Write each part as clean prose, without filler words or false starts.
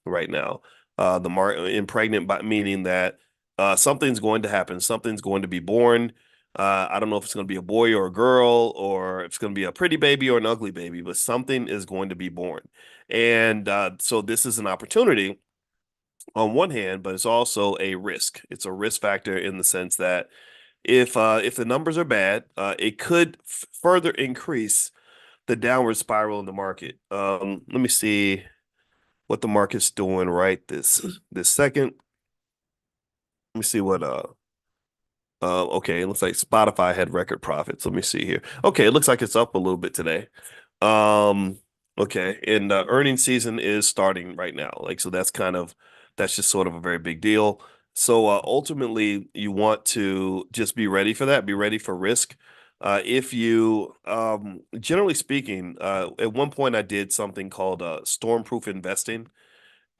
right now. The market impregnant by meaning that something's going to happen, something's going to be born. I don't know if it's going to be a boy or a girl, or if it's going to be a pretty baby or an ugly baby, but something is going to be born. And so this is an opportunity on one hand, but it's also a risk. It's a risk factor in the sense that if the numbers are bad, it could further increase the downward spiral in the market. Let me see what the market's doing right this second. Let me see what okay, it looks like Spotify had record profits. Let me see here. Okay, it looks like it's up a little bit today. Um, okay, and earnings season is starting right now. Like, so that's just sort of a very big deal. So ultimately, you want to just be ready for that. Be ready for risk. If you, generally speaking, at one point I did something called stormproof investing,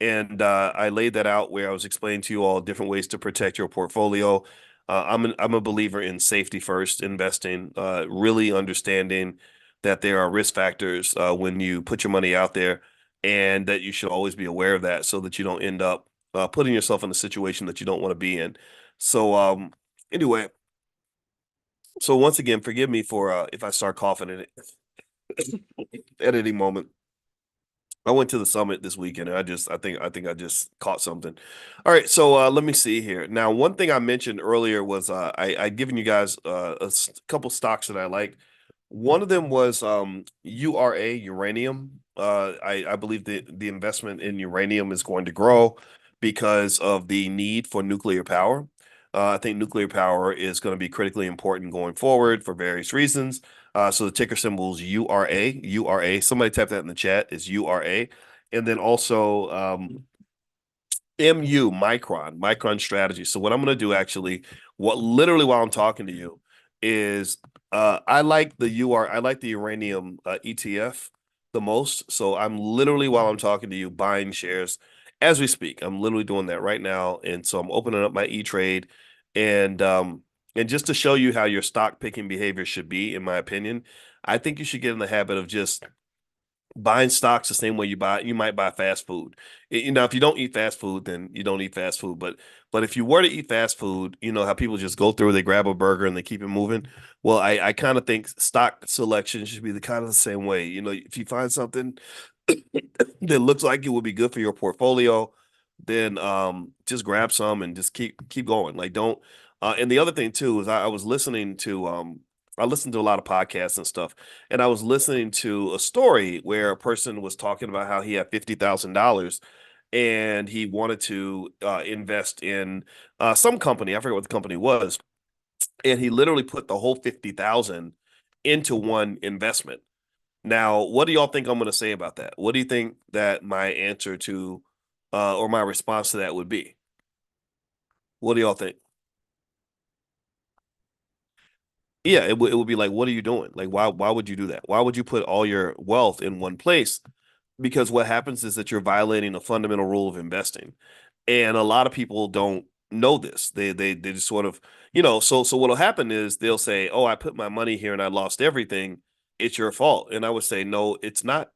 and I laid that out where I was explaining to you all different ways to protect your portfolio. I'm a believer in safety first investing, really understanding that there are risk factors when you put your money out there, and that you should always be aware of that so that you don't end up putting yourself in a situation that you don't want to be in. So anyway, so once again, forgive me for if I start coughing in it at any moment. I went to the summit this weekend, and I think I just caught something. All right, so let me see here. Now, one thing I mentioned earlier was I'd given you guys couple stocks that I like. One of them was URA, uranium. I believe the investment in uranium is going to grow because of the need for nuclear power. I think nuclear power is going to be critically important going forward for various reasons. So the ticker symbol is URA, URA. Somebody type that in the chat. Is URA. And then also MU, Micron strategy. So what I'm going to do actually, what literally while I'm talking to you is I like the uranium ETF the most. So I'm literally while I'm talking to you buying shares as we speak. I'm literally doing that right now. And so I'm opening up my E-Trade, and just to show you how your stock picking behavior should be, in my opinion, I think you should get in the habit of just buying stocks the same way you might buy fast food. You know, if you don't eat fast food, then you don't eat fast food. But if you were to eat fast food, you know how people just go through, they grab a burger and they keep it moving. Well, I kind of think stock selection should be the kind of the same way. You know, if you find something that looks like it would be good for your portfolio, then just grab some and just keep going. Like don't and the other thing too is I was listening to I listened to a lot of podcasts and stuff, and I was listening to a story where a person was talking about how he had $50,000 and he wanted to invest in some company. I forget what the company was, and he literally put the whole 50,000 into one investment. Now, what do y'all think I'm going to say about that? What do you think that my answer to or my response to that would be? What do y'all think? Yeah, it would be like, what are you doing? Like, why would you do that? Why would you put all your wealth in one place? Because what happens is that you're violating a fundamental rule of investing, and a lot of people don't know this. They just sort of, you know. So what'll happen is they'll say, "Oh, I put my money here and I lost everything. It's your fault." And I would say, "No, it's not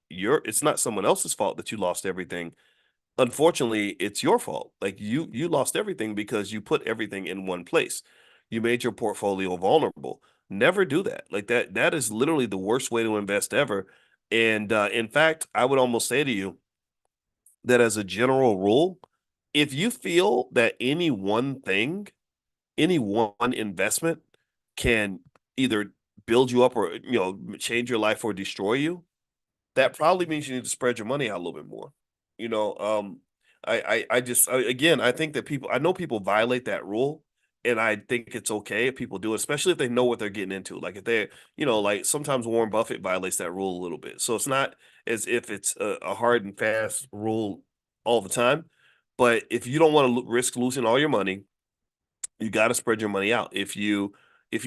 someone else's fault that you lost everything. Unfortunately, it's your fault. Like you lost everything because you put everything in one place. You made your portfolio vulnerable. Never do that. Like that is literally the worst way to invest ever. And in fact, I would almost say to you that as a general rule, if you feel that any one thing, any one investment can either build you up or change your life or destroy you, that probably means you need to spread your money out a little bit more. You know, again, I think that I know people violate that rule, and I think it's okay if people do it, especially if they know what they're getting into. Like if they, like sometimes Warren Buffett violates that rule a little bit. So it's not as if it's a hard and fast rule all the time. But if you don't want to risk losing all your money, you got to spread your money out. If you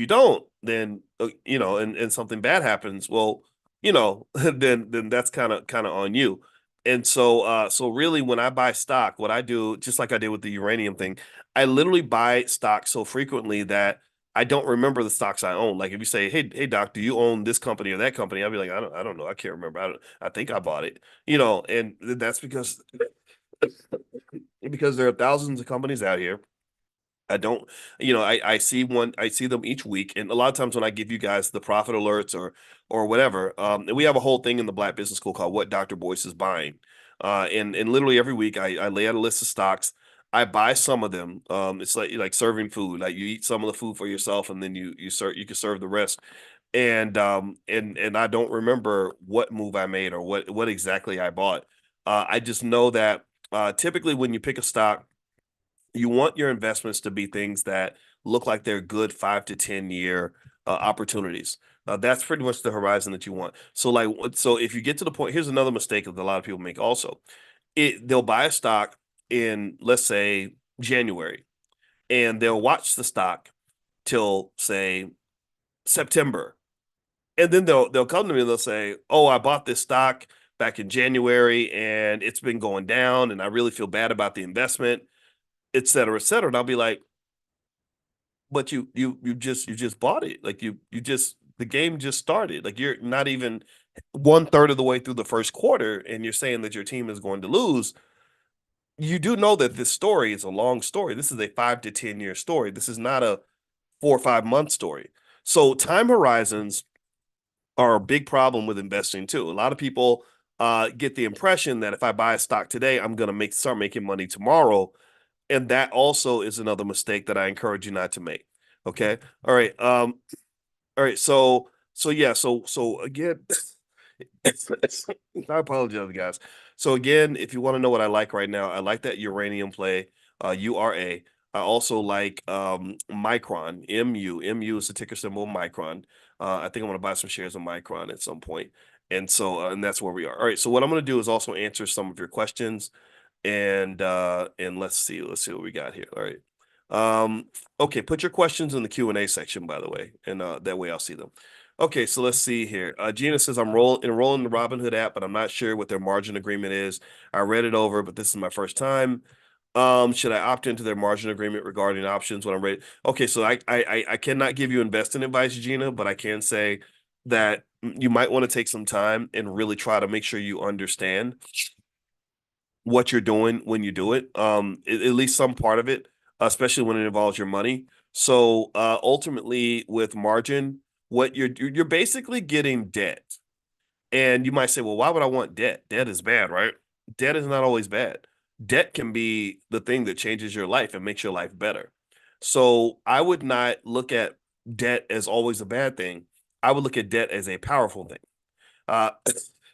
don't, then and something bad happens, well, then that's kind of on you. And so really when I buy stock, what I do, just like I did with the uranium thing, I literally buy stock so frequently that I don't remember the stocks I own. Like if you say, "Hey doc, do you own this company or that company?" I'll be like, "I don't know. I can't remember. I think I bought it." And that's because because there are thousands of companies out here. I don't, I see them each week, and a lot of times when I give you guys the profit alerts or whatever, and we have a whole thing in the Black Business School called "What Dr. Boyce is Buying," and literally every week I lay out a list of stocks. I buy some of them. It's like serving food. Like you eat some of the food for yourself, and then you can serve the rest. And I don't remember what move I made or what exactly I bought. I just know that typically when you pick a stock, you want your investments to be things that look like they're good 5 to 10 year opportunities. That's pretty much the horizon that you want. So if you get to the point, here's another mistake that a lot of people make also. They'll buy a stock in, let's say, January, and they'll watch the stock till, say, September. And then they'll come to me and they'll say, "Oh, I bought this stock back in January and it's been going down and I really feel bad about the investment, et cetera, et cetera." And I'll be like, "But you just bought it. Like you just the game just started. Like you're not even one third of the way through the first quarter and you're saying that your team is going to lose. You do know that this story is a long story. This is a 5 to 10 year story. This is not a 4 or 5 month story. So time horizons are a big problem with investing too. A lot of people get the impression that if I buy a stock today, I'm going to start making money tomorrow, and that also is another mistake that I encourage you not to make. Okay. All right. All right. So yeah. So again, I apologize, guys. So again, if you want to know what I like right now, I like that uranium play, URA. I also like Micron, MU. MU is the ticker symbol Micron. I think I'm going to buy some shares of Micron at some point. And that's where we are. All right. So what I'm going to do is also answer some of your questions, and let's see what we got here. All right. Um, okay, put your questions in the Q&A section, by the way, and that way I'll see them. Okay, so let's see here. Gina says I'm enrolling the Robinhood app, but I'm not sure what their margin agreement is. I read it over, but this is my first time. Should I opt into their margin agreement regarding options when I'm ready? Okay, so I cannot give you investing advice, Gina, but I can say that you might want to take some time and really try to make sure you understand what you're doing when you do it. At least some part of it, especially when it involves your money. So ultimately, with margin, what you're basically getting debt. And you might say, well, why would I want debt? Debt is bad, right? Debt is not always bad. Debt can be the thing that changes your life and makes your life better. So I would not look at debt as always a bad thing. I would look at debt as a powerful thing. Uh,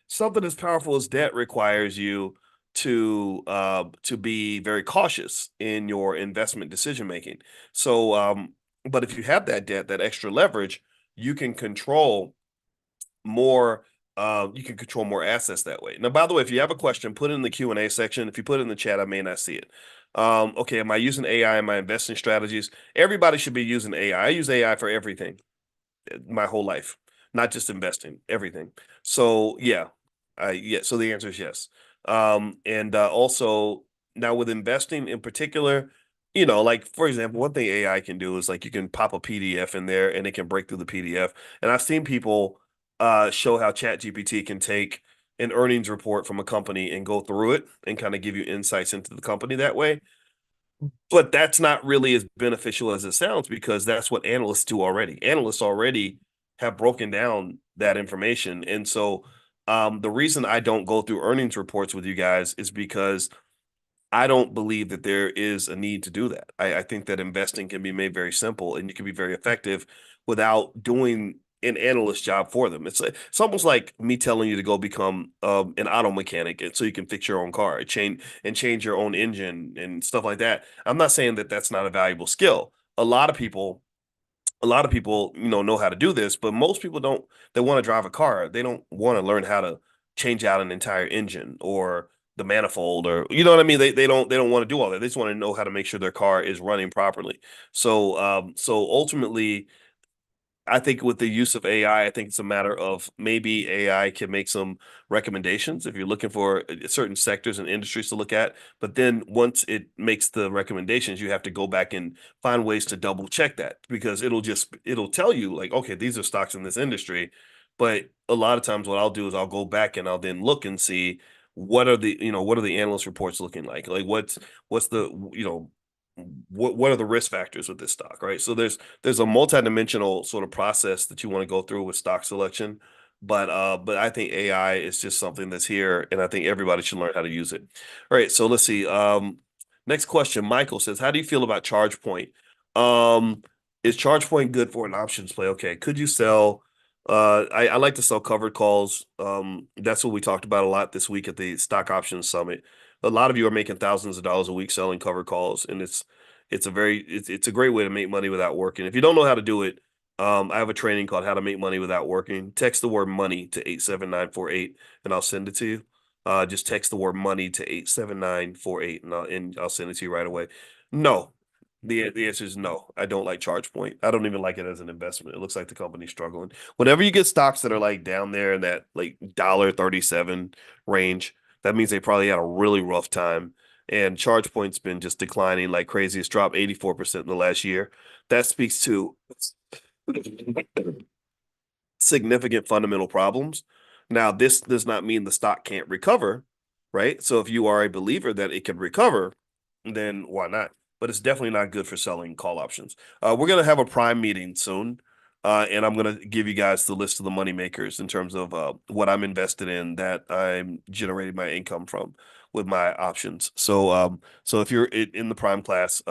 Something as powerful as debt requires you to be very cautious in your investment decision making. So, but if you have that debt, that extra leverage, you can control more. You can control more assets that way. Now, by the way, if you have a question, put it in the Q&A section. If you put it in the chat, I may not see it. Okay, am I using AI in my investing strategies? Everybody should be using AI. I use AI for everything my whole life, not just investing, everything. So yeah. So the answer is yes. And also now with investing in particular, like for example, one thing AI can do is like you can pop a PDF in there and it can break through the PDF. And I've seen people show how ChatGPT can take an earnings report from a company and go through it and kind of give you insights into the company that way. But that's not really as beneficial as it sounds because that's what analysts do already. Analysts already have broken down that information. And so the reason I don't go through earnings reports with you guys is because I don't believe that there is a need to do that. I think that investing can be made very simple and you can be very effective without doing an analyst job for them. It's almost like me telling you to go become an auto mechanic and so you can fix your own car, change your own engine and stuff like that. I'm not saying that that's not a valuable skill. A lot of people know how to do this, but most people don't. They want to drive a car. They don't want to learn how to change out an entire engine or the manifold, or you know what I mean. They don't want to do all that. They just want to know how to make sure their car is running properly. So ultimately, I think with the use of AI, I think it's a matter of maybe AI can make some recommendations if you're looking for certain sectors and industries to look at. But then once it makes the recommendations, you have to go back and find ways to double check that because it'll tell you like, okay, these are stocks in this industry. But a lot of times what I'll do is I'll go back and I'll then look and see what are the analyst reports looking like? Like what's the what are the risk factors with this stock, right? So there's a multidimensional sort of process that you want to go through with stock selection. But I think AI is just something that's here, and I think everybody should learn how to use it. All right, so let's see. Next question. Michael says, "How do you feel about ChargePoint? Um, is ChargePoint good for an options play? Okay, could you sell? I like to sell covered calls. That's what we talked about a lot this week at the Stock Options Summit. A lot of you are making thousands of dollars a week selling covered calls, and it's a great way to make money without working. If you don't know how to do it, I have a training called How to Make Money Without Working. Text the word money to 87948, and I'll send it to you. Just text the word money to 87948, and I'll send it to you right away. No, the answer is no. I don't like ChargePoint. I don't even like it as an investment. It looks like the company's struggling. Whenever you get stocks that are like down there in that like $37 range, that means they probably had a really rough time. And ChargePoint's been just declining like crazy. It's dropped 84% in the last year. That speaks to significant fundamental problems. Now, this does not mean the stock can't recover, right? So if you are a believer that it can recover, then why not? But it's definitely not good for selling call options. We're going to have a prime meeting soon, and I'm going to give you guys the list of the money makers in terms of what I'm invested in that I'm generating my income from with my options. So if you're in the prime class,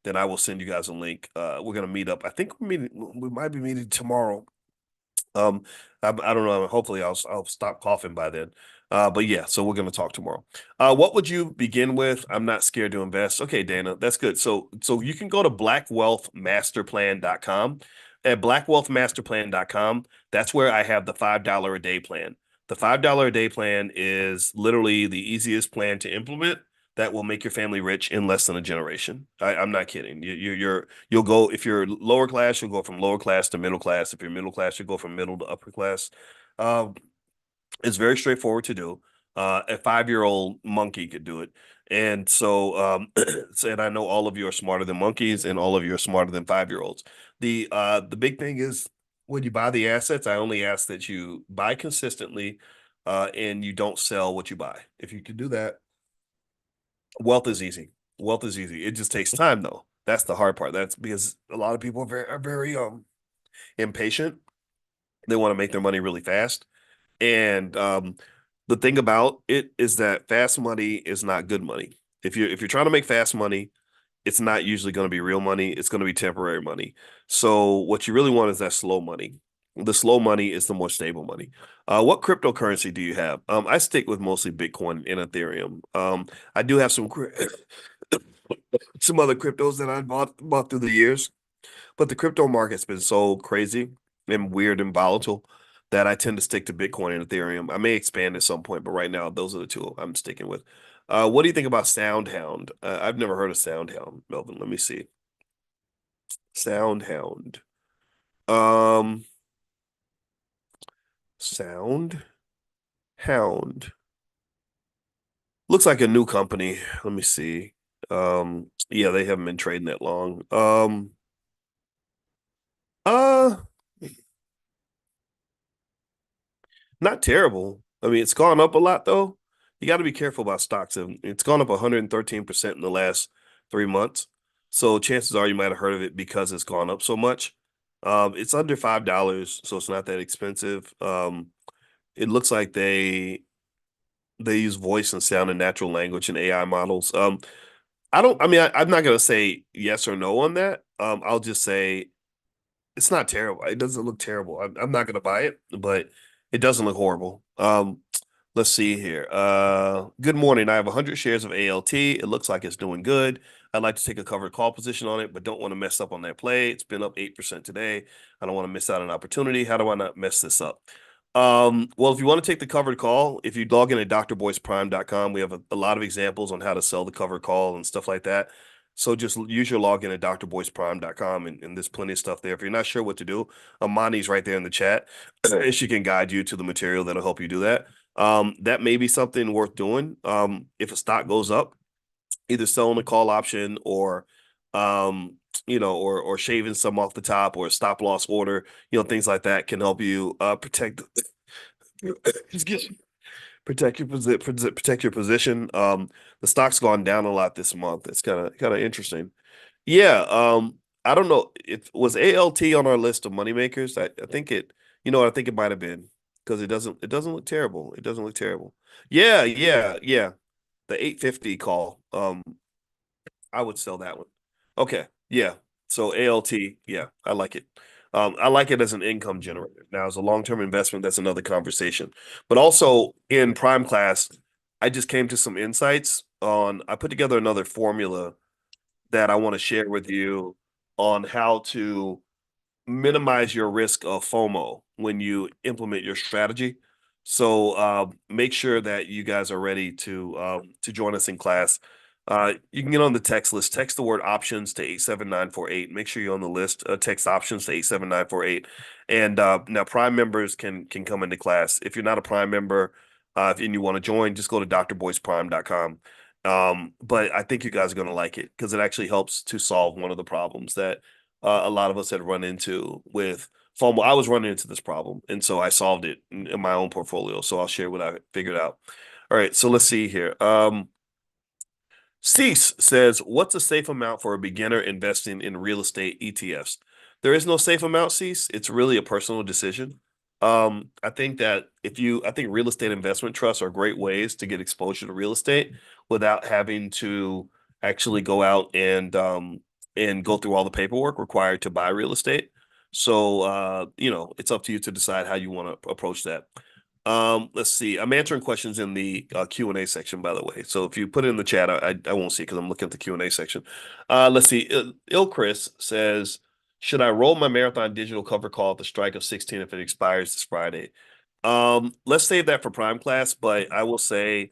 then I will send you guys a link. We're going to meet up. I think we might be meeting tomorrow. um, I don't know. Hopefully, I'll stop coughing by then. But yeah, so we're gonna talk tomorrow. What would you begin with? I'm not scared to invest. Okay, Dana, that's good. So you can go to blackwealthmasterplan.com. At blackwealthmasterplan.com, that's where I have the $5 a day plan. The $5 a day plan is literally the easiest plan to implement that will make your family rich in less than a generation. I'm not kidding. You'll go if you're lower class, you'll go from lower class to middle class. If you're middle class, you'll go from middle to upper class. Um, it's very straightforward to do. A 5-year-old monkey could do it. And and I know all of you are smarter than monkeys, and all of you are smarter than 5-year-olds. The big thing is when you buy the assets, I only ask that you buy consistently, and you don't sell what you buy. If you can do that, wealth is easy. Wealth is easy. It just takes time though. That's the hard part. That's because a lot of people are very impatient. They want to make their money really fast. And the thing about it is that fast money is not good money. If you're trying to make fast money, it's not usually going to be real money. It's going to be temporary money. So what you really want is that slow money. The slow money is the more stable money. What cryptocurrency do you have? I stick with mostly Bitcoin and Ethereum. I do have some other cryptos that I bought through the years, but the crypto market's been so crazy and weird and volatile that I tend to stick to Bitcoin and Ethereum. I may expand at some point, but right now those are the two I'm sticking with. What do you think about SoundHound? I've never heard of SoundHound, Melvin. Let me see. SoundHound. Um, Sound Hound. Looks like a new company. Let me see. Yeah, they haven't been trading that long. Uh, Not terrible. I mean, it's gone up a lot though. You got to be careful about stocks. And it's gone up 113% in the last 3 months. So chances are you might have heard of it because it's gone up so much. It's under $5, so it's not that expensive. It looks like they use voice and sound and natural language and AI models. I'm not gonna say yes or no on that. I'll just say it's not terrible. It doesn't look terrible. I'm not gonna buy it, but it doesn't look horrible. Let's see here. Good morning. I have 100 shares of ALT. It looks like it's doing good. I'd like to take a covered call position on it, but don't want to mess up on that play. It's been up 8% today. I don't want to miss out on an opportunity. How do I not mess this up? Well, if you want to take the covered call, if you log in at drboyceprime.com, we have a lot of examples on how to sell the covered call and stuff like that. So just use your login at drboyceprime.com, and there's plenty of stuff there. If you're not sure what to do, Amani's right there in the chat, and she can guide you to the material that'll help you do that. That may be something worth doing. If a stock goes up, either selling a call option or or shaving some off the top or a stop loss order, things like that can help you protect excuse protect your position. The stock's gone down a lot this month. It's kind of interesting. Yeah, I don't know if was ALT on our list of moneymakers. I think it, I think it might have been because it doesn't look terrible. It doesn't look terrible. Yeah, yeah, yeah. The 850 call. I would sell that one. Okay. Yeah. So ALT, yeah, I like it. I like it as an income generator. Now, as a long-term investment, that's another conversation. But also in prime class, I just came to some insights on, I put together another formula that I want to share with you on how to minimize your risk of FOMO when you implement your strategy. So make sure that you guys are ready to join us in class. You can get on the text list. Text the word options to 87948. Make sure you're on the list. Text options to 87948. And now Prime members can come into class. If you're not a Prime member, and you want to join, just go to drboyceprime.com. But I think you guys are going to like it because it actually helps to solve one of the problems that a lot of us had run into with FOMO. I was running into this problem, and so I solved it in my own portfolio. So I'll share what I figured out. All right, so let's see here. Cease says, "What's a safe amount for a beginner investing in real estate ETFs?" There is no safe amount, Cease. It's really a personal decision. I think that I think real estate investment trusts are great ways to get exposure to real estate without having to actually go out and go through all the paperwork required to buy real estate. So it's up to you to decide how you want to approach that. Let's see. I'm answering questions in the Q&A section, by the way. So if you put it in the chat, I won't see because I'm looking at the Q&A section. Let's see. Chris says, should I roll my marathon digital cover call at the strike of 16 if it expires this Friday? Let's save that for prime class, but I will say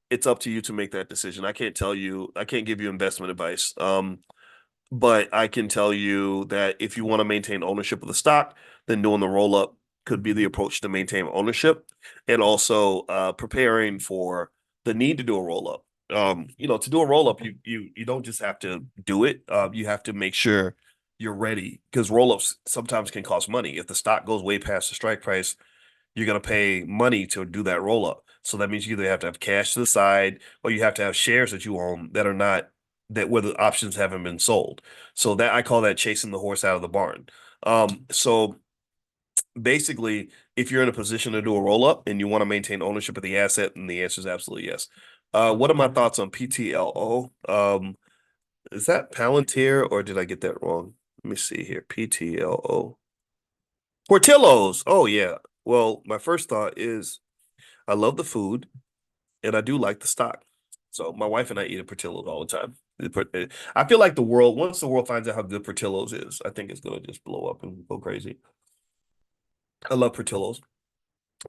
it's up to you to make that decision. I can't tell you, I can't give you investment advice. But I can tell you that if you want to maintain ownership of the stock, then doing the roll up could be the approach to maintain ownership, and also preparing for the need to do a roll up. To do a roll up, you don't just have to do it. You have to make sure you're ready because roll ups sometimes can cost money. If the stock goes way past the strike price, you're going to pay money to do that roll up. So that means you either have to have cash to the side or you have to have shares that you own that are not that where the options haven't been sold. So that I call that chasing the horse out of the barn. So basically, if you're in a position to do a roll up and you want to maintain ownership of the asset, then the answer is absolutely yes. What are my thoughts on PTLO? Is that Palantir or did I get that wrong? Let me see here. PTLO. Portillo's. Oh yeah. Well, my first thought is I love the food and I do like the stock. So my wife and I eat at Portillo's all the time. I feel like once the world finds out how good Portillo's is, I think it's gonna just blow up and go crazy. I love Portillo's.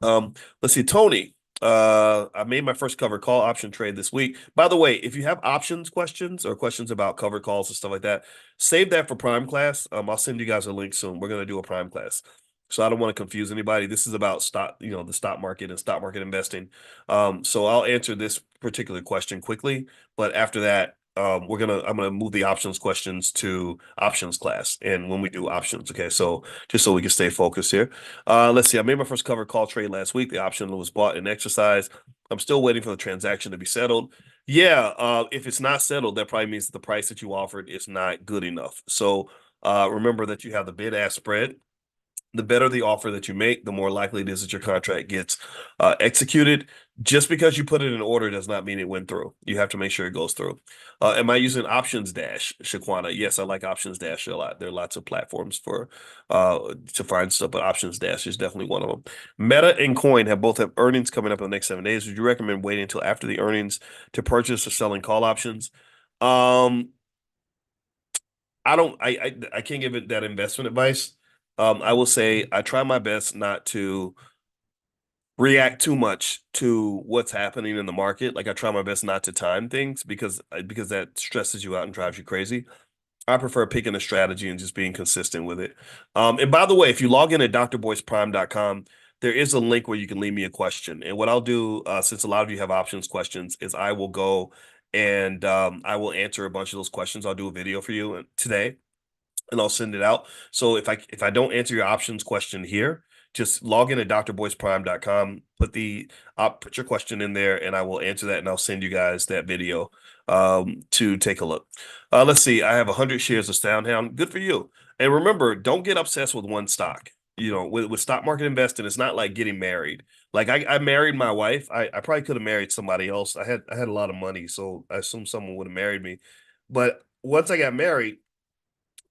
Um, let's see, Tony. I made my first cover call option trade this week. By the way, if you have options questions or questions about cover calls and stuff like that, save that for Prime class. I'll send you guys a link soon. We're gonna do a Prime class. So I don't want to confuse anybody. This is about stock, the stock market and stock market investing. So I'll answer this particular question quickly, but after that, I'm gonna move the options questions to options class. And when we do options, okay, so just so we can stay focused here. Let's see. I made my first cover call trade last week. The option was bought and exercised. I'm still waiting for the transaction to be settled. Yeah, if it's not settled, that probably means that the price that you offered is not good enough. So remember that you have the bid ask spread. The better the offer that you make, the more likely it is that your contract gets executed. Just because you put it in order does not mean it went through. You have to make sure it goes through. Am I using Options Dash, Shaquana? Yes, I like Options Dash a lot. There are lots of platforms for to find stuff, but Options Dash is definitely one of them. Meta and Coin have earnings coming up in the next 7 days. Would you recommend waiting until after the earnings to purchase or selling call options? Um, I don't. I can't give it that investment advice. I will say I try my best not to react too much to what's happening in the market. Like I try my best not to time things because that stresses you out and drives you crazy. I prefer picking a strategy and just being consistent with it. And by the way, if you log in at drboyceprime.com, there is a link where you can leave me a question. And what I'll do, since a lot of you have options questions, is I will go and I will answer a bunch of those questions. I'll do a video for you today and I'll send it out. So if I don't answer your options question here, Just log in at drboyceprime.com, put your question in there, and I will answer that, and I'll send you guys that video to take a look. Let's see. I have 100 shares of Soundhound. Good for you. And remember, don't get obsessed with one stock. With stock market investing, it's not like getting married. Like I married my wife. I probably could have married somebody else. I had a lot of money, so I assumed someone would have married me. But once I got married,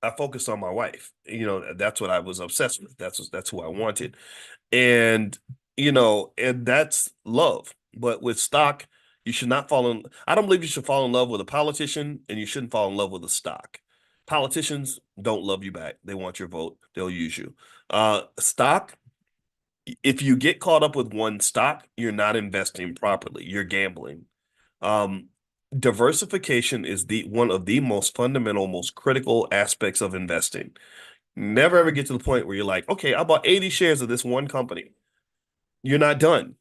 I focused on my wife. That's what I was obsessed with. That's who I wanted. And and that's love. But with stock, you should not fall in I don't believe you should fall in love with a politician, and you shouldn't fall in love with a stock. Politicians don't love you back. They want your vote. They'll use you. Stock, if you get caught up with one stock, you're not investing properly. You're gambling. Um, Diversification is the one of the most fundamental, most critical aspects of investing. Never ever get to the point where you're like, okay, I bought 80 shares of this one company. You're not done.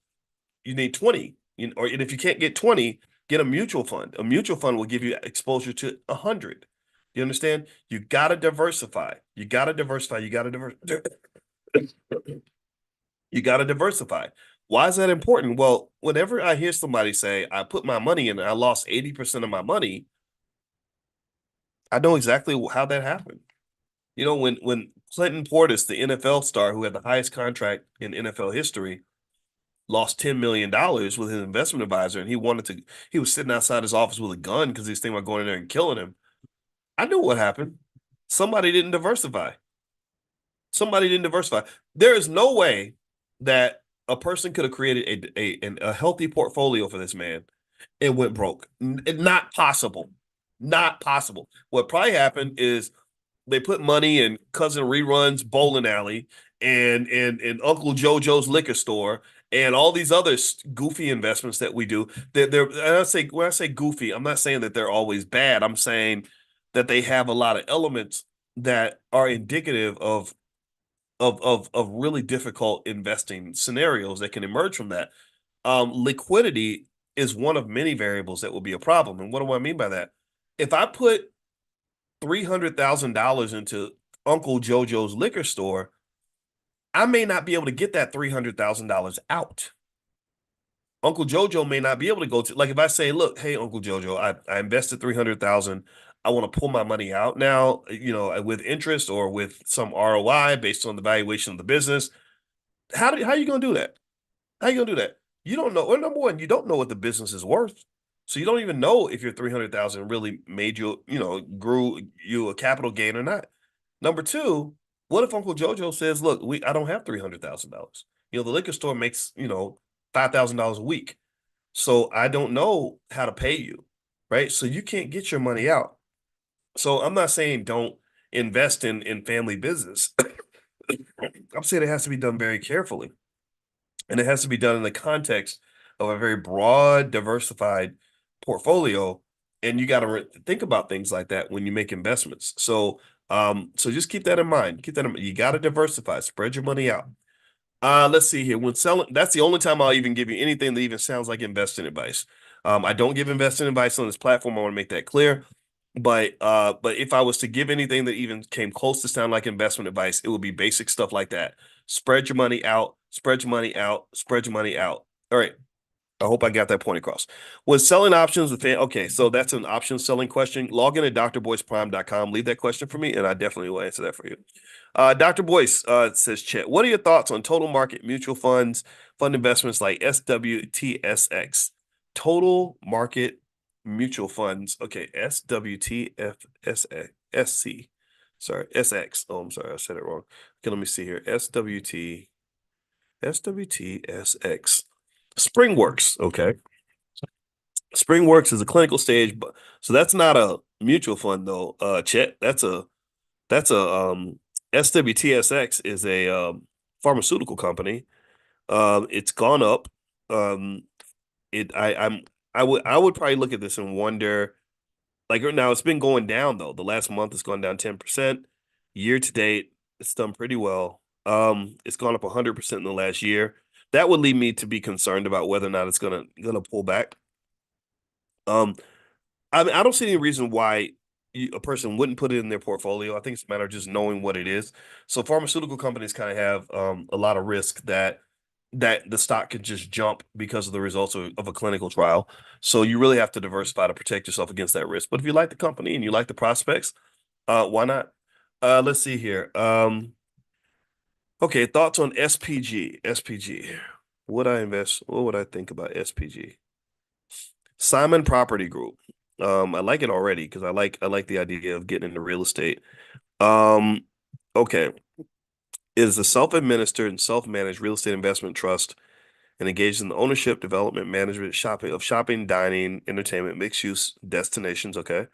You need 20. And if you can't get 20, get a mutual fund. A mutual fund will give you exposure to 100. You understand? You got to diversify. You got to diversify. You got to diversify. Why is that important? Well, whenever I hear somebody say, I put my money in and I lost 80% of my money, I know exactly how that happened. When Clinton Portis, the NFL star who had the highest contract in NFL history, lost $10 million with his investment advisor, and he was sitting outside his office with a gun because he was thinking about going in there and killing him. I knew what happened. Somebody didn't diversify. Somebody didn't diversify. There is no way that a person could have created a healthy portfolio for this man and went broke. Not possible. Not possible. What probably happened is they put money in Cousin Rerun's bowling alley and Uncle JoJo's liquor store and all these other goofy investments that we do. When I say goofy, I'm not saying that they're always bad. I'm saying that they have a lot of elements that are indicative of really difficult investing scenarios that can emerge from that. Liquidity is one of many variables that will be a problem. And what do I mean by that? If I put $300,000 into Uncle JoJo's liquor store, I may not be able to get that $300,000 out. Uncle JoJo may not be able to go to, like, if I say, look, hey, Uncle JoJo, I invested 300,000. I want to pull my money out now, with interest or with some ROI based on the valuation of the business. How are you going to do that? How are you going to do that? You don't know. Well, number one, you don't know what the business is worth. So you don't even know if your 300,000 really made you, grew you a capital gain or not. Number two, what if Uncle JoJo says, look, I don't have $300,000. The liquor store makes, $5,000 a week. So I don't know how to pay you, right? So you can't get your money out. So I'm not saying don't invest in family business. I'm saying it has to be done very carefully. And it has to be done in the context of a very broad, diversified portfolio. And you got to think about things like that when you make investments. So just keep that in mind. Keep that in mind. You got to diversify, spread your money out. Let's see here. When selling, that's the only time I'll even give you anything that even sounds like investing advice. I don't give investing advice on this platform. I want to make that clear. But if I was to give anything that even came close to sound like investment advice, it would be basic stuff like that. Spread your money out, spread your money out, spread your money out. All right. I hope I got that point across. Was selling options okay, so that's an option selling question. Log in at drboyceprime.com. Leave that question for me, and I definitely will answer that for you. Dr. Boyce says, Chet, what are your thoughts on total market mutual funds, fund investments like SWTSX? Total market mutual funds. Okay, SWTFSC. Sorry, SX. Oh, I'm sorry, I said it wrong. Okay, let me see here. SWTSX. SpringWorks. Okay. SpringWorks is a clinical stage, but so that's not a mutual fund though. Chet, that's a SWTSX is a pharmaceutical company. It's gone up. Um, it I would probably look at this and wonder, like right now it's been going down though. The last month it's gone down 10%. Year to date, it's done pretty well. It's gone up 100% in the last year. That would lead me to be concerned about whether or not it's gonna pull back. Um, I mean, I don't see any reason why. a person wouldn't put it in their portfolio. I think it's a matter of just knowing what it is. So pharmaceutical companies kind of have a lot of risk that the stock could just jump because of the results of a clinical trial. So you really have to diversify to protect yourself against that risk. But if you like the company and you like the prospects, why not? Let's see here. Okay, thoughts on SPG. SPG. Would I invest? What would I think about SPG? Simon Property Group. I like it already because I like the idea of getting into real estate. Um, okay. It is a self-administered and self-managed real estate investment trust and engaged in the ownership, development, management, shopping, dining, entertainment, mixed-use destinations. Okay.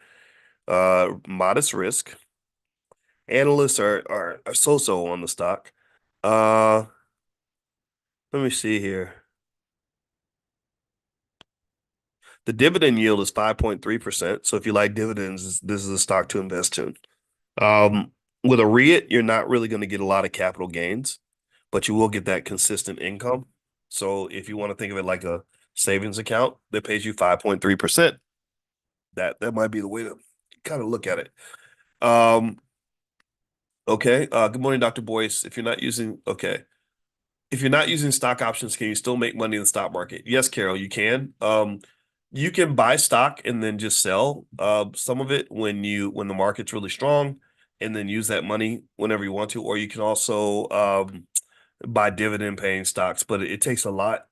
Modest risk. Analysts are so-so on the stock. Uh, let me see here. The dividend yield is 5.3%. So if you like dividends, this is a stock to invest in. Um, with a REIT, you're not really going to get a lot of capital gains, but you will get that consistent income. So if you want to think of it like a savings account that pays you 5.3%, that might be the way to kind of look at it. Um, okay. Good morning, Dr. Boyce. If you're not using stock options, can you still make money in the stock market? Yes, Carol, you can. You can buy stock and then just sell some of it when the market's really strong, and then use that money whenever you want to. Or you can also buy dividend paying stocks, but it takes a lot.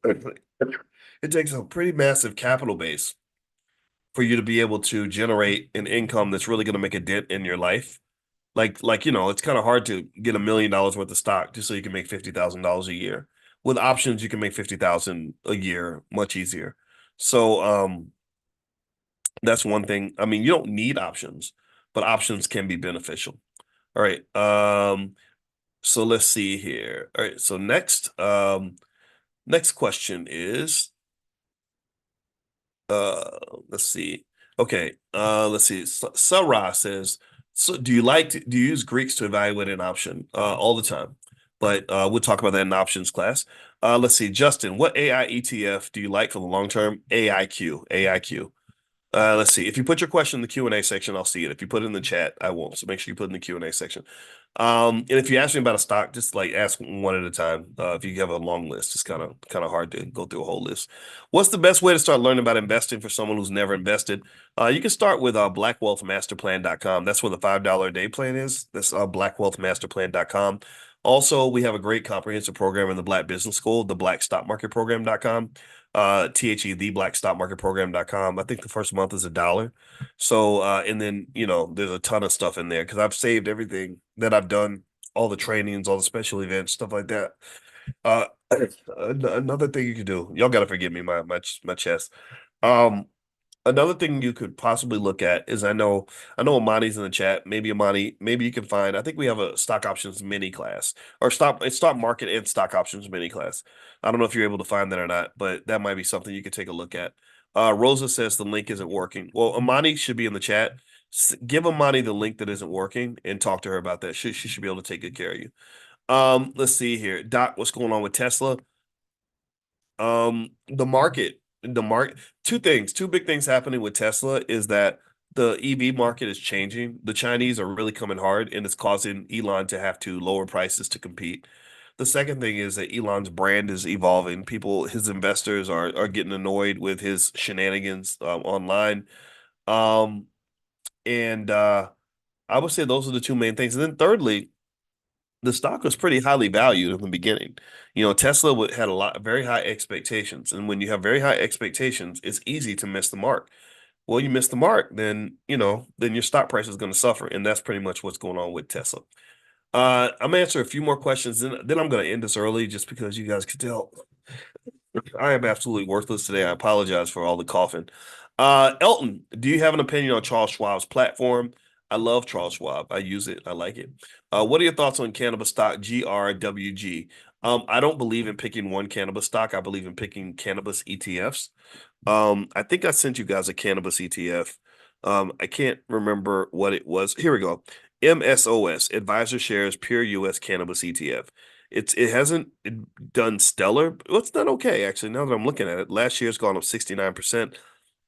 It takes a pretty massive capital base for you to be able to generate an income that's really going to make a dent in your life. It's kind of hard to get $1 million worth of stock just so you can make $50,000 a year. With options, you can make 50,000 a year much easier. So that's one thing. I mean, you don't need options, but options can be beneficial. All right. So let's see here. All right. So next question is uh let's see. Okay. Let's see. Sarah says, so do you use Greeks to evaluate an option? All the time. But we'll talk about that in options class. Let's see. Justin, what AI ETF do you like for the long term? AIQ. AIQ. Let's see. If you put your question in the Q&A section, I'll see it. If you put it in the chat, I won't. So make sure you put it in the Q&A section. And if you ask me about a stock, just like ask one at a time. If you have a long list, it's kind of hard to go through a whole list. What's the best way to start learning about investing for someone who's never invested? You can start with blackwealthmasterplan.com. That's where the $5 a day plan is. That's blackwealthmasterplan.com. Also, we have a great comprehensive program in the Black Business School, the blackstockmarketprogram.com. The blackstockmarketprogram.com. I think the first month is $1. So, and then, there's a ton of stuff in there because I've saved everything that I've done, all the trainings, all the special events, stuff like that. Uh, another thing you could do, y'all got to forgive me, my chest. Um, Another thing you could possibly look at is I know Amani's in the chat. Maybe Amani, maybe you can find. I think we have a stock options mini class or stock market and stock options mini class. I don't know if you're able to find that or not, but that might be something you could take a look at. Rosa says the link isn't working. Well, Amani should be in the chat. Give Amani the link that isn't working and talk to her about that. She should be able to take good care of you. Let's see here. Doc, what's going on with Tesla? The market, two big things happening with Tesla is that the EV market is changing. The Chinese are really coming hard, and it's causing Elon to have to lower prices to compete. The second thing is that Elon's brand is evolving. His investors are getting annoyed with his shenanigans online. Um, and I would say those are the two main things. And then thirdly, the stock was pretty highly valued in the beginning. Tesla had very high expectations, and when you have very high expectations, it's easy to miss the mark. Well, you miss the mark, then your stock price is going to suffer, and that's pretty much what's going on with Tesla. I'm gonna answer a few more questions, then I'm going to end this early, just because you guys can tell I am absolutely worthless today. I apologize for all the coughing. Elton, do you have an opinion on Charles Schwab's platform? I love Charles Schwab. I use it. I like it. What are your thoughts on cannabis stock GRWG? I don't believe in picking one cannabis stock. I believe in picking cannabis ETFs. I think I sent you guys a cannabis ETF. I can't remember what it was. Here we go. MSOS, Advisor Shares Pure US Cannabis ETF. It hasn't done stellar. Well, it's done okay, actually. Now that I'm looking at it, last year's gone up 69%.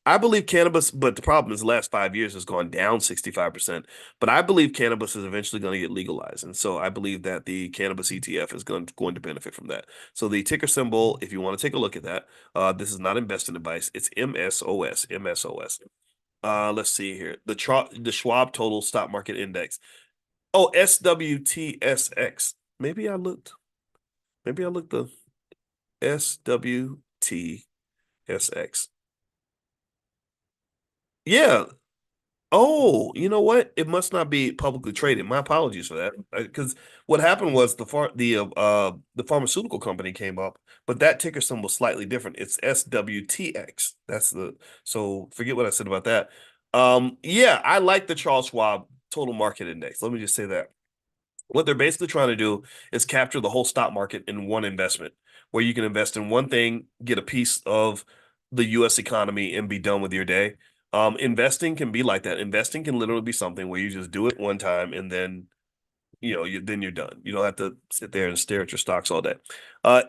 I believe cannabis, but the problem is the last 5 years has gone down 65%. But I believe cannabis is eventually going to get legalized. And so I believe that the cannabis ETF is going to benefit from that. So the ticker symbol, if you want to take a look at that, this is not investing advice. It's MSOS, MSOS. Let's see here. The Schwab Total Stock Market Index. Oh, SWTSX. Maybe I looked the SWTSX. Yeah. Oh, you know what? It must not be publicly traded. My apologies for that. Because what happened was the pharmaceutical company came up, but that ticker symbol was slightly different. It's SWTX. So forget what I said about that. Yeah, I like the Charles Schwab Total Market Index. Let me just say that. What they're basically trying to do is capture the whole stock market in one investment, where you can invest in one thing, get a piece of the US economy, and be done with your day. Investing can be like that. Investing can literally be something where you just do it one time and then then you're done. You don't have to sit there and stare at your stocks all day.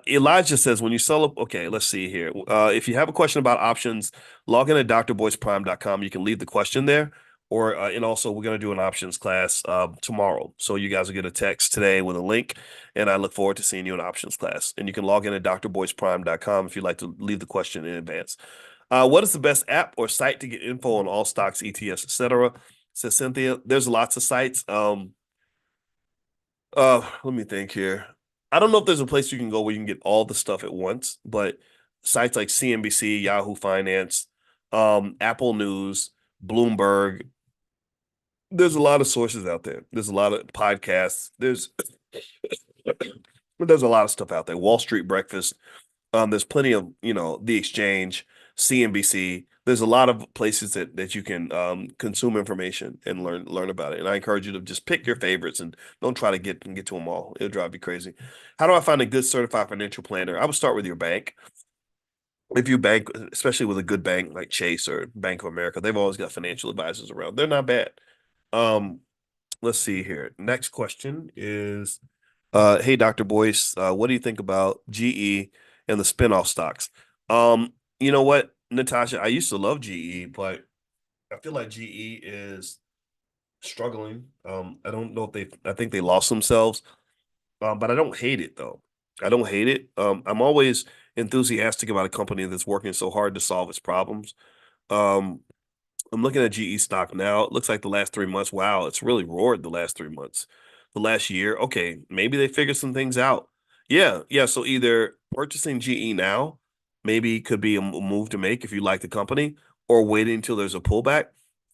Elijah says when you sell up, okay, let's see here. If you have a question about options, log in at drboyceprime.com. You can leave the question there. And also we're going to do an options class tomorrow. So you guys will get a text today with a link, and I look forward to seeing you in options class. And you can log in at drboyceprime.com if you'd like to leave the question in advance. What is the best app or site to get info on all stocks, ETFs, etc.? Says Cynthia. There's lots of sites. Let me think here. I don't know if there's a place you can go where you can get all the stuff at once, but sites like CNBC, Yahoo Finance, Apple News, Bloomberg, there's a lot of sources out there. There's a lot of podcasts. There's a lot of stuff out there. Wall Street Breakfast. There's plenty of, the exchange, CNBC. There's a lot of places that you can consume information and learn about it. And I encourage you to just pick your favorites and don't try to get to them all. It'll drive you crazy. How do I find a good certified financial planner? I would start with your bank. If you bank, especially with a good bank like Chase or Bank of America, they've always got financial advisors around. They're not bad. Um, let's see here. Next question is hey, Dr. Boyce, what do you think about GE and the spinoff stocks? You know what, Natasha, I used to love GE, but I feel like GE is struggling. I don't know if I think they lost themselves, but I don't hate it though. I don't hate it. I'm always enthusiastic about a company that's working so hard to solve its problems. Um, I'm looking at GE stock now. It looks like the last 3 months. Wow, it's really roared the last 3 months. The last year, okay, maybe they figured some things out. Yeah, yeah. So either purchasing GE now maybe could be a move to make if you like the company, or waiting until there's a pullback.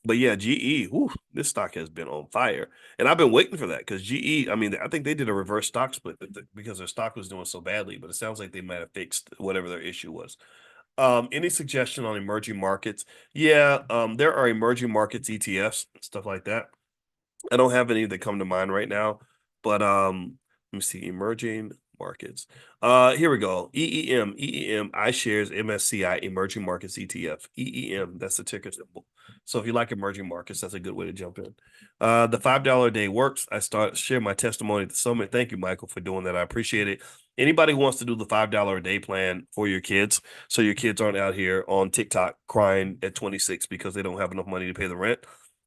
But yeah, GE, whew, this stock has been on fire, and I've been waiting for that because GE. I mean, I think they did a reverse stock split because their stock was doing so badly. But it sounds like they might have fixed whatever their issue was. Any suggestion on emerging markets? Yeah, there are emerging markets ETFs, stuff like that. I don't have any that come to mind right now, but let me see emerging markets. Here we go. EEM iShares MSCI Emerging Markets ETF. EEM, that's the ticker symbol. So if you like emerging markets, that's a good way to jump in. The $5 a day works. I share my testimony at the summit. Thank you, Michael, for doing that. I appreciate it. Anybody who wants to do the $5 a day plan for your kids, so your kids aren't out here on TikTok crying at 26 because they don't have enough money to pay the rent.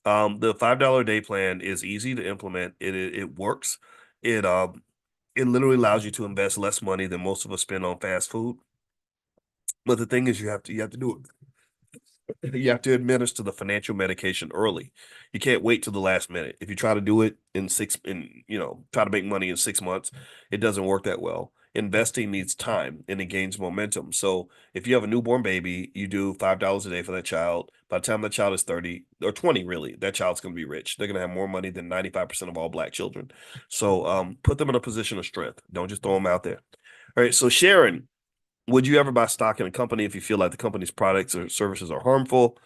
The $5 a day plan is easy to implement. It works. It it literally allows you to invest less money than most of us spend on fast food. But the thing is, you have to do it. You have to administer the financial medication early. You can't wait till the last minute. If you try to do it try to make money in 6 months, it doesn't work that well. Investing needs time and it gains momentum. So if you have a newborn baby, you do $5 a day for that child. By the time that child is 30 or 20, really, that child's going to be rich. They're going to have more money than 95% of all Black children. So put them in a position of strength. Don't just throw them out there. All right. So Sharon, would you ever buy stock in a company if you feel like the company's products or services are harmful?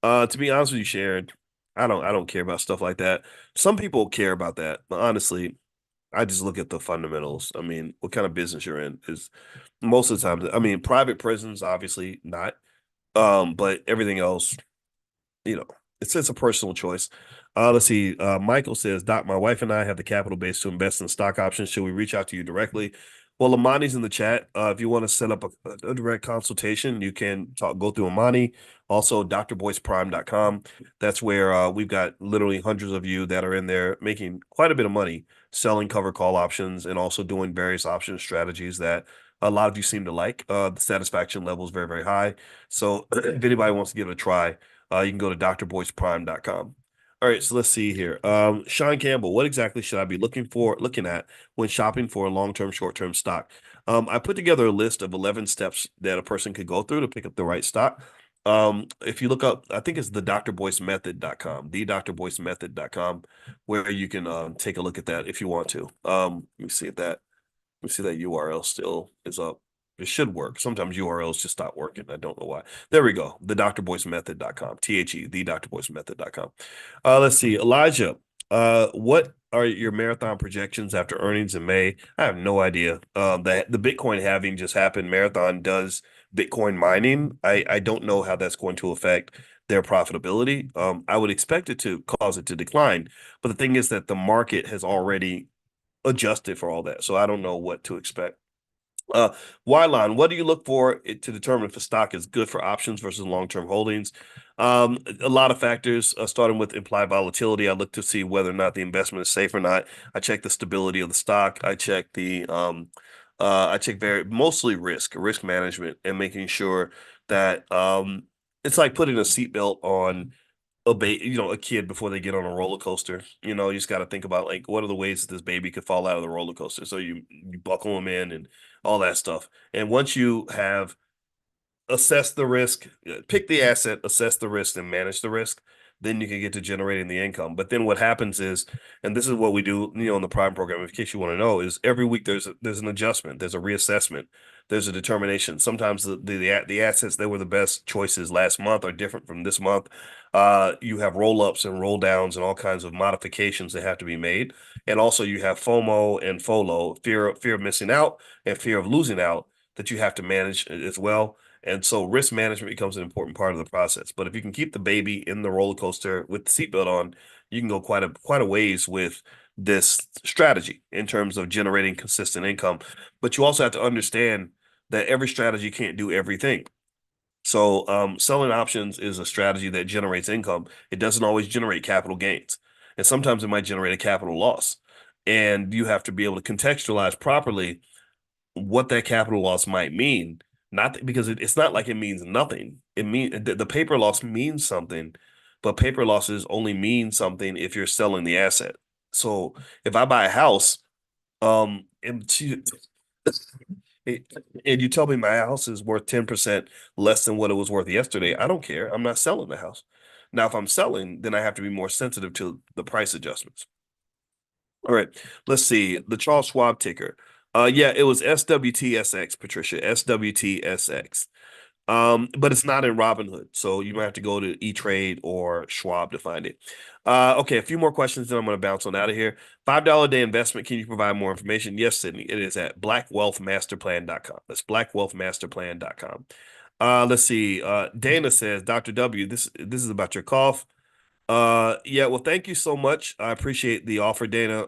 To be honest with you, Sharon, I don't care about stuff like that. Some people care about that, but honestly, I just look at the fundamentals. I mean, what kind of business you're in is most of the time. I mean, private prisons, obviously not. But everything else, you know, it's a personal choice. Let's see. Michael says, Doc, my wife and I have the capital base to invest in stock options. Should we reach out to you directly? Well, Amani's in the chat. If you want to set up a direct consultation, you can go through Amani. Also, drboyceprime.com. That's where we've got literally hundreds of you that are in there making quite a bit of money selling cover call options and also doing various option strategies that a lot of you seem to like. The satisfaction level is very, very high. So if anybody wants to give it a try, you can go to drboyceprime.com. All right, so let's see here. Sean Campbell, what exactly should I be looking at when shopping for a long-term, short-term stock? I put together a list of 11 steps that a person could go through to pick up the right stock. If you look up, I think it's the drboycemethod.com, the drboycemethod.com, where you can take a look at that if you want to. Let me see if that let me see that URL still is up. It should work. Sometimes URLs just stop working. I don't know why. There we go. The drboycemethod.com. The drboycemethod.com. Let's see. Elijah, what are your marathon projections after earnings in May? I have no idea. That the Bitcoin halving just happened. Marathon does Bitcoin mining. I don't know how that's going to affect their profitability. I would expect it to cause it to decline. But the thing is that the market has already adjusted for all that. So I don't know what to expect. Uh, Wyline, what do you look for to determine if a stock is good for options versus long-term holdings? A lot of factors, starting with implied volatility. I look to see whether or not the investment is safe or not. I check the stability of the stock. I check very mostly risk management, and making sure that it's like putting a seatbelt on a kid before they get on a roller coaster. You just got to think about like what are the ways that this baby could fall out of the roller coaster. So you buckle them in and all that stuff. And once you have assess the risk, pick the asset, assess the risk, and manage the risk. Then you can get to generating the income. But then what happens is, and this is what we do, in the Prime program, in case you want to know, is every week there's an adjustment, there's a reassessment, there's a determination. Sometimes the assets that were the best choices last month are different from this month. You have roll ups and roll downs and all kinds of modifications that have to be made, and also you have FOMO and FOLO, fear of missing out and fear of losing out that you have to manage as well. And so risk management becomes an important part of the process. But if you can keep the baby in the roller coaster with the seatbelt on, you can go quite a ways with this strategy in terms of generating consistent income. But you also have to understand that every strategy can't do everything. So selling options is a strategy that generates income. It doesn't always generate capital gains. And sometimes it might generate a capital loss. And you have to be able to contextualize properly what that capital loss might mean. Not because it's not like it means nothing. The paper loss means something, but paper losses only mean something if you're selling the asset. So if I buy a house, and you tell me my house is worth 10% less than what it was worth yesterday, I don't care. I'm not selling the house. Now, if I'm selling, then I have to be more sensitive to the price adjustments. All right, let's see. The Charles Schwab ticker. Yeah, it was SWTSX, Patricia. SWTSX. But it's not in Robinhood, so you might have to go to E-Trade or Schwab to find it. Okay, a few more questions, then I'm going to bounce on out of here. $5 a day investment. Can you provide more information? Yes, Sydney. It is at blackwealthmasterplan.com. That's blackwealthmasterplan.com. Let's see. Dana says, Dr. W, this is about your cough. Yeah, well, thank you so much. I appreciate the offer, Dana.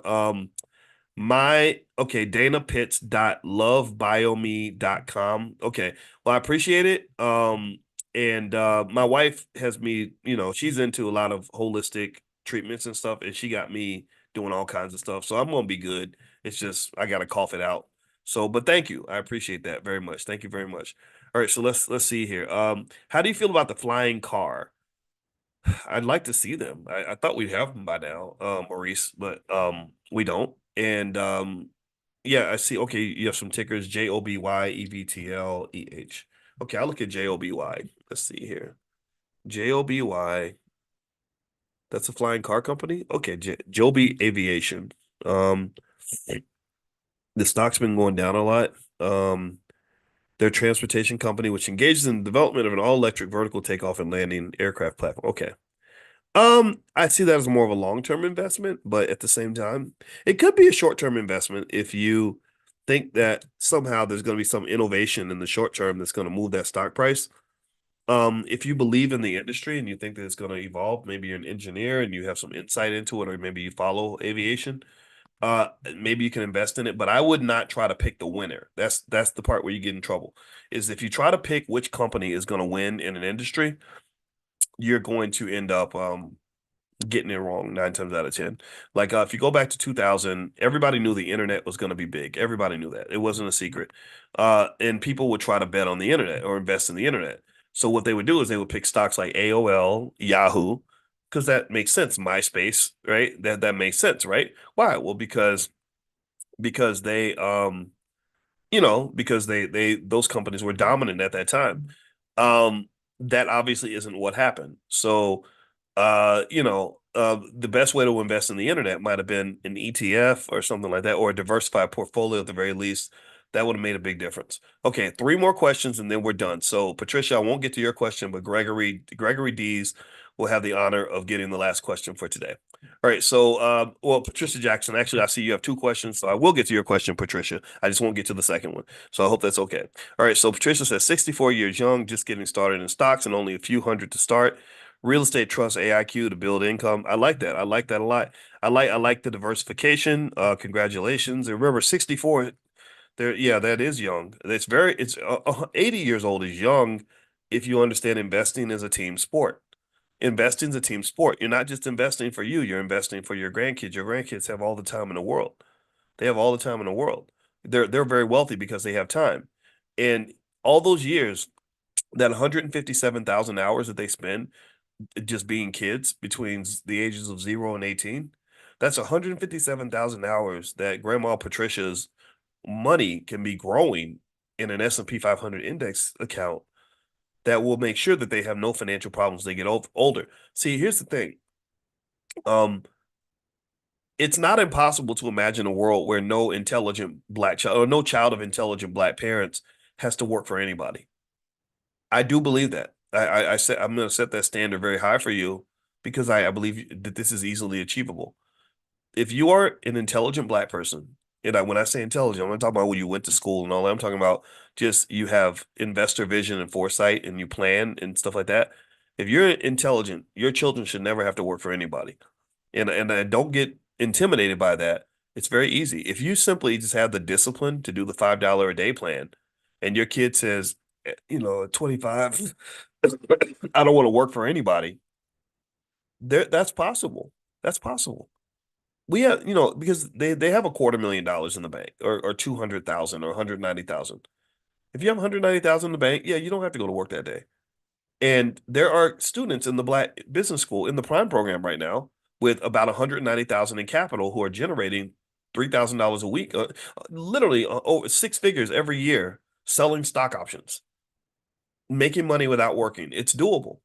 Dana Pitts dot lovebiome.com. Okay. Well, I appreciate it. And my wife has me, she's into a lot of holistic treatments and stuff, and she got me doing all kinds of stuff. So I'm gonna be good. It's just I gotta cough it out. So, but thank you. I appreciate that very much. Thank you very much. All right, so let's see here. How do you feel about the flying car? I'd like to see them. I thought we'd have them by now, Maurice, but we don't. And yeah, I see. Okay, you have some tickers: JOBYEVTLEH. Okay, I'll look at JOBY. Let's see here. JOBY. That's a flying car company. Okay, Joby Aviation. Um, the stock's been going down a lot. Their transportation company, which engages in the development of an all-electric vertical takeoff and landing aircraft platform. Okay. I see that as more of a long-term investment, but at the same time, it could be a short-term investment if you think that somehow there's going to be some innovation in the short term that's going to move that stock price. If you believe in the industry and you think that it's going to evolve, maybe you're an engineer and you have some insight into it, or maybe you follow aviation, maybe you can invest in it, but I would not try to pick the winner. That's the part where you get in trouble. Is if you try to pick which company is going to win in an industry, you're going to end up getting it wrong 9 times out of 10. Like if you go back to 2000, everybody knew the internet was going to be big. Everybody knew that. It wasn't a secret. And people would try to bet on the internet or invest in the internet. So what they would do is they would pick stocks like AOL, Yahoo, because that makes sense. MySpace, right? That makes sense, right? Why? Well, because they because they those companies were dominant at that time. That obviously isn't what happened. So, the best way to invest in the internet might have been an ETF or something like that, or a diversified portfolio at the very least. That would have made a big difference. Okay, three more questions and then we're done. So, Patricia, I won't get to your question, but Gregory Dees will have the honor of getting the last question for today. All right, so well, Patricia Jackson, actually, I see you have two questions, so I will get to your question, Patricia. I just won't get to the second one. So I hope that's okay. All right, so Patricia says 64 years young, just getting started in stocks and only a few hundred to start. Real estate trust AIQ to build income. I like that. I like that a lot. I like the diversification. Congratulations. And remember, 64, there, yeah, that is young. It's 80 years old is young if you understand investing as a team sport. Investing is a team sport. You're not just investing for you, you're investing for your grandkids. Your grandkids have all the time in the world. They have all the time in the world. They're very wealthy because they have time. And all those years, that 157,000 hours that they spend just being kids between the ages of 0 and 18, that's 157,000 hours that Grandma Patricia's money can be growing in an S&P 500 index account that will make sure that they have no financial problems as they get older. See, here's the thing. Um, it's not impossible to imagine a world where no intelligent black child or no child of intelligent black parents has to work for anybody. I do believe that. I said I'm going to set that standard very high for you because I believe that this is easily achievable. If you are an intelligent black person, and when I say intelligent, I'm not talking about when you went to school and all that. I'm talking about just you have investor vision and foresight and you plan and stuff like that. If you're intelligent, your children should never have to work for anybody. And I don't get intimidated by that. It's very easy. If you simply just have the discipline to do the $5 a day plan, and your kid says, 25, I don't want to work for anybody. That's possible. That's possible. We have, because they have $250,000 in the bank or 200,000 or 190,000. If you have 190,000 in the bank, yeah, you don't have to go to work that day. And there are students in the Black Business School in the Prime program right now with about 190,000 in capital who are generating $3,000 a week, literally over six figures every year selling stock options, making money without working. It's doable.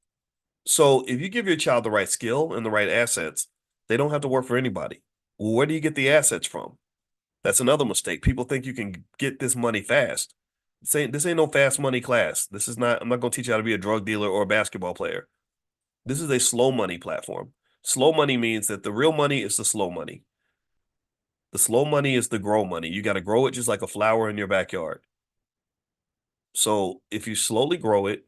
So if you give your child the right skill and the right assets, they don't have to work for anybody. Well, where do you get the assets from? That's another mistake. People think you can get this money fast. This ain't no fast money class. This is not, I'm not going to teach you how to be a drug dealer or a basketball player. This is a slow money platform. Slow money means that the real money is the slow money. The slow money is the grow money. You got to grow it just like a flower in your backyard. So if you slowly grow it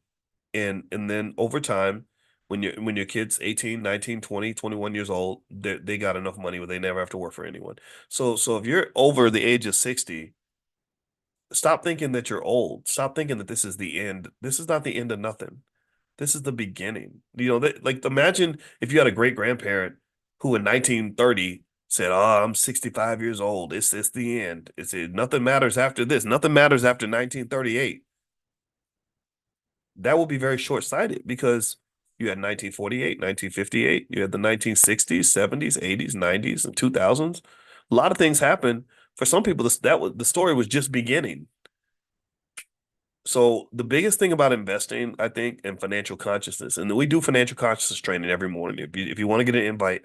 and then over time, when your kid's 18, 19, 20, 21 years old, they got enough money where they never have to work for anyone. So if you're over the age of 60, stop thinking that you're old. Stop thinking that this is the end. This is not the end of nothing. This is the beginning. Like imagine if you had a great grandparent who in 1930 said, "Oh, I'm 65 years old. It's the end. Nothing matters after this. Nothing matters after 1938." That will be very short-sighted because you had 1948, 1958, you had the 1960s, 70s, 80s, 90s, and 2000s. A lot of things happened. For some people, the story was just beginning. So the biggest thing about investing, I think, and financial consciousness, and we do financial consciousness training every morning. If you want to get an invite,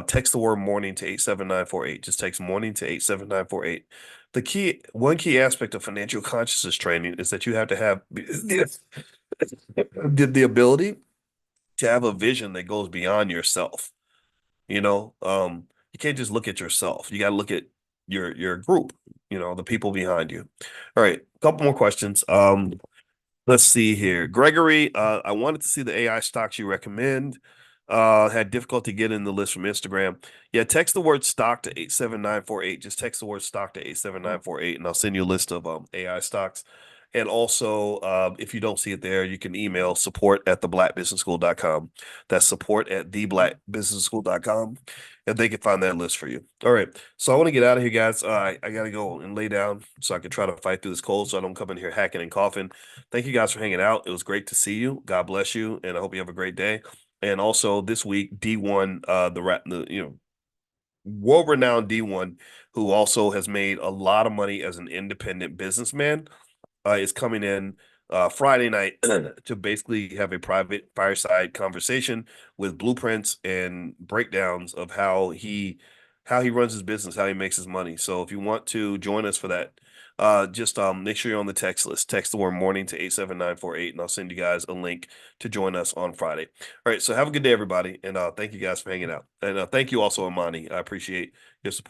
text the word morning to 87948. Just text morning to 87948. One key aspect of financial consciousness training is that you have to have the ability to have a vision that goes beyond yourself. You can't just look at yourself. You got to look at your group, the people behind you. All right, a couple more questions. Let's see here. Gregory, I wanted to see the AI stocks you recommend. Had difficulty getting the list from Instagram. Yeah, text the word stock to 87948. Just text the word stock to 87948, and I'll send you a list of AI stocks. And also, if you don't see it there, you can email support@theblackbusinessschool.com. That's support@theblackbusinessschool.com, and they can find that list for you. All right. So I want to get out of here, guys. I got to go and lay down so I can try to fight through this cold so I don't come in here hacking and coughing. Thank you guys for hanging out. It was great to see you. God bless you, and I hope you have a great day. And also this week, D1, world-renowned D1, who also has made a lot of money as an independent businessman, is coming in Friday night to basically have a private fireside conversation with blueprints and breakdowns of how he runs his business, how he makes his money. So if you want to join us for that, just make sure you're on the text list. Text the word morning to 87948, and I'll send you guys a link to join us on Friday. All right, so have a good day, everybody, and thank you guys for hanging out. And thank you also, Amani. I appreciate your support.